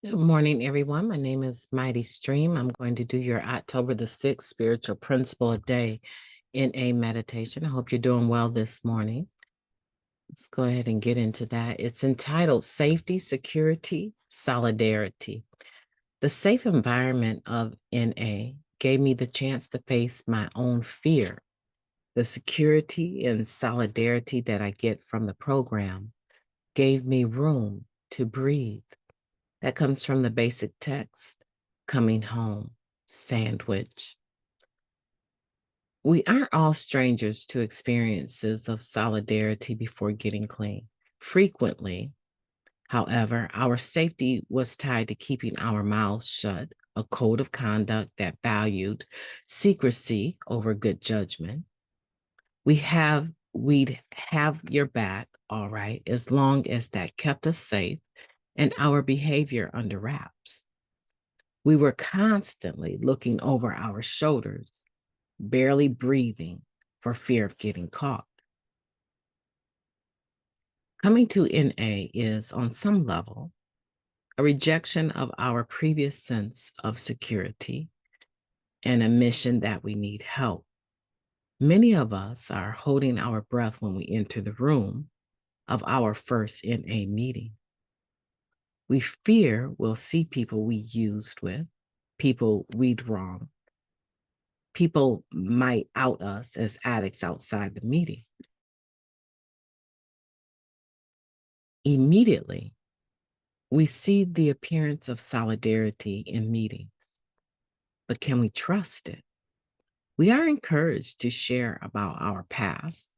Good morning, everyone. My name is Mighty Stream. I'm going to do your October the 6th spiritual principle a day in a meditation. I hope you're doing well this morning. Let's go ahead and get into that. It's entitled Safety, Security, Solidarity. The safe environment of NA gave me the chance to face my own fear. The security and solidarity that I get from the program gave me room to breathe. That comes from the basic text, coming home, sandwich. We aren't all strangers to experiences of solidarity before getting clean. Frequently, however, our safety was tied to keeping our mouths shut, a code of conduct that valued secrecy over good judgment. We'd have your back, all right, as long as that kept us safe and our behavior under wraps. We were constantly looking over our shoulders, barely breathing for fear of getting caught. Coming to NA is, on some level, a rejection of our previous sense of security and admission that we need help. Many of us are holding our breath when we enter the room of our first NA meeting. We fear we'll see people we used with, people we'd wronged. People might out us as addicts outside the meeting. Immediately, we see the appearance of solidarity in meetings, but can we trust it? We are encouraged to share about our past,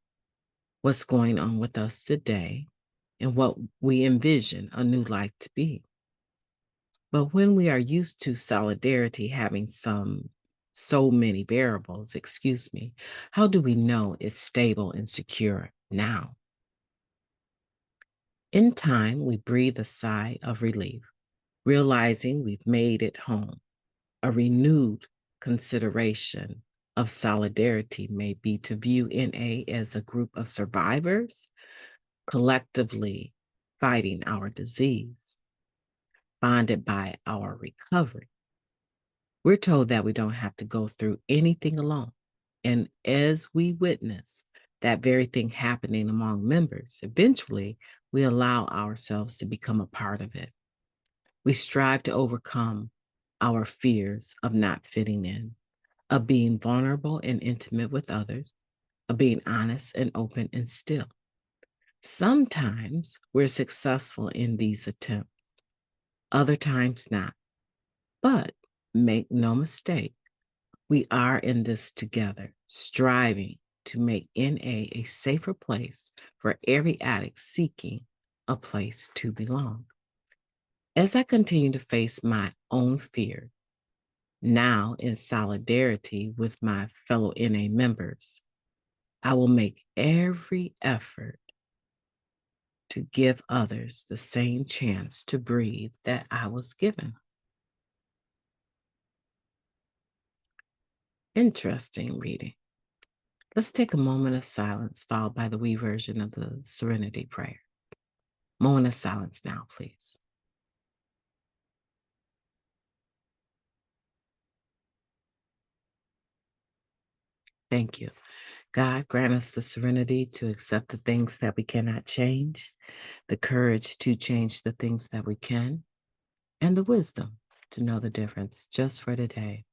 what's going on with us today, and what we envision a new life to be. But when we are used to solidarity having so many variables, how do we know it's stable and secure now? In time, we breathe a sigh of relief, realizing we've made it home. A renewed consideration of solidarity may be to view NA as a group of survivors collectively fighting our disease, bonded by our recovery. We're told that we don't have to go through anything alone. And as we witness that very thing happening among members, eventually we allow ourselves to become a part of it. We strive to overcome our fears of not fitting in, of being vulnerable and intimate with others, of being honest and open and still. Sometimes we're successful in these attempts, other times not. But make no mistake, we are in this together, striving to make NA a safer place for every addict seeking a place to belong. As I continue to face my own fear, now in solidarity with my fellow NA members, I will make every effort to give others the same chance to breathe that I was given. Interesting reading. Let's take a moment of silence, followed by the wee version of the Serenity Prayer. Moment of silence now, please. Thank you. God, grant us the serenity to accept the things that we cannot change, the courage to change the things that we can, and the wisdom to know the difference just for today.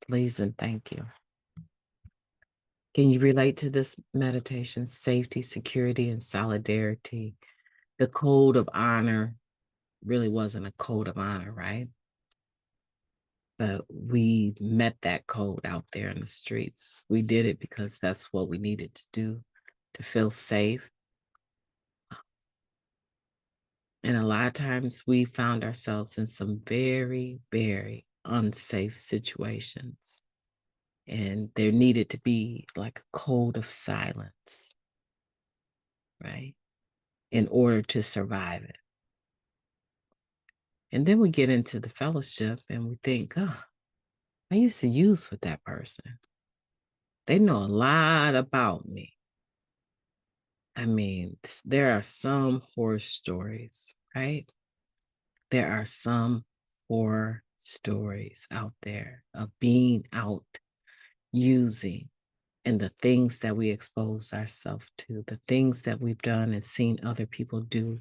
Please and thank you. Can you relate to this meditation? Safety, security, and solidarity. The code of honor really wasn't a code of honor, right? But we met that code out there in the streets. We did it because that's what we needed to do to feel safe. And a lot of times we found ourselves in some very, very unsafe situations. And there needed to be like a code of silence, right? In order to survive it. And then we get into the fellowship and we think, oh, I used to use with that person. They know a lot about me. I mean, there are some horror stories, right? There are some horror stories out there of being out using and the things that we expose ourselves to, the things that we've done and seen other people do.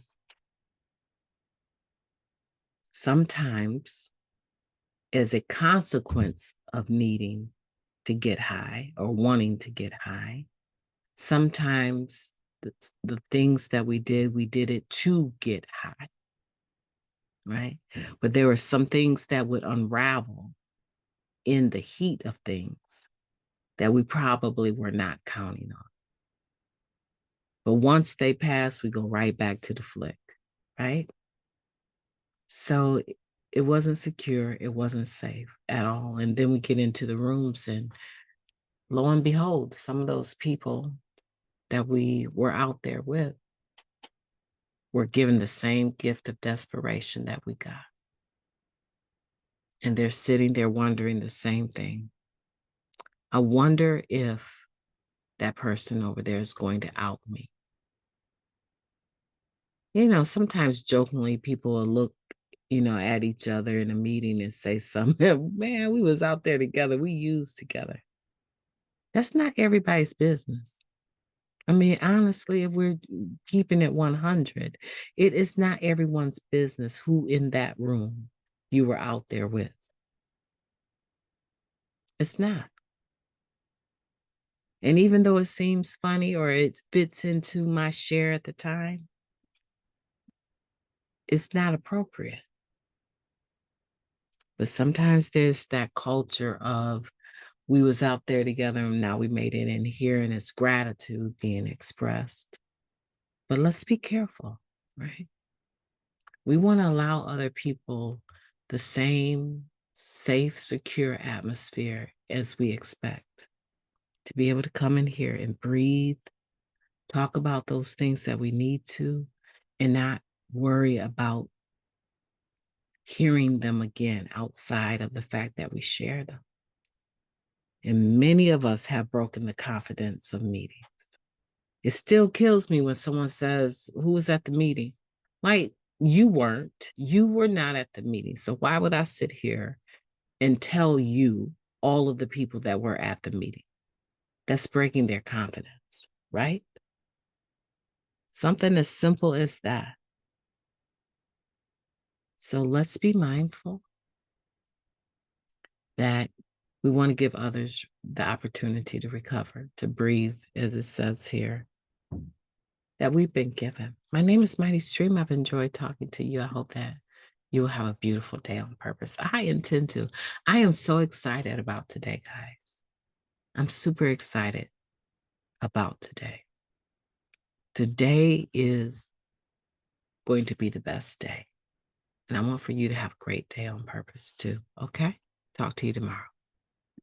Sometimes, as a consequence of needing to get high or wanting to get high, sometimes the things that we did it to get high, right? But there were some things that would unravel in the heat of things that we probably were not counting on. But once they pass, we go right back to the flick, right? So it wasn't secure. It wasn't safe at all. And then we get into the rooms and lo and behold, some of those people that we were out there with were given the same gift of desperation that we got. And they're sitting there wondering the same thing. I wonder if that person over there is going to out me. You know, sometimes jokingly people will look, at each other in a meeting and say something, man, we was out there together. We used together. That's not everybody's business. I mean, honestly, if we're keeping it 100, it is not everyone's business who in that room you were out there with. It's not. And even though it seems funny or it fits into my share at the time, it's not appropriate. But sometimes there's that culture of we was out there together and now we made it in here and it's gratitude being expressed. But let's be careful, right? We want to allow other people the same safe, secure atmosphere as we expect to be able to come in here and breathe, talk about those things that we need to, and not worry about hearing them again outside of the fact that we share them. And many of us have broken the confidence of meetings. It still kills me when someone says, who was at the meeting? Like, you weren't. You were not at the meeting. So why would I sit here and tell you all of the people that were at the meeting? That's breaking their confidence, right? Something as simple as that. So let's be mindful that we want to give others the opportunity to recover, to breathe, as it says here, that we've been given. My name is MightyStream. I've enjoyed talking to you. I hope that you will have a beautiful day on purpose. I intend to. I am so excited about today, guys. I'm super excited about today. Today is going to be the best day. And I want for you to have a great day on purpose too, okay? Talk to you tomorrow.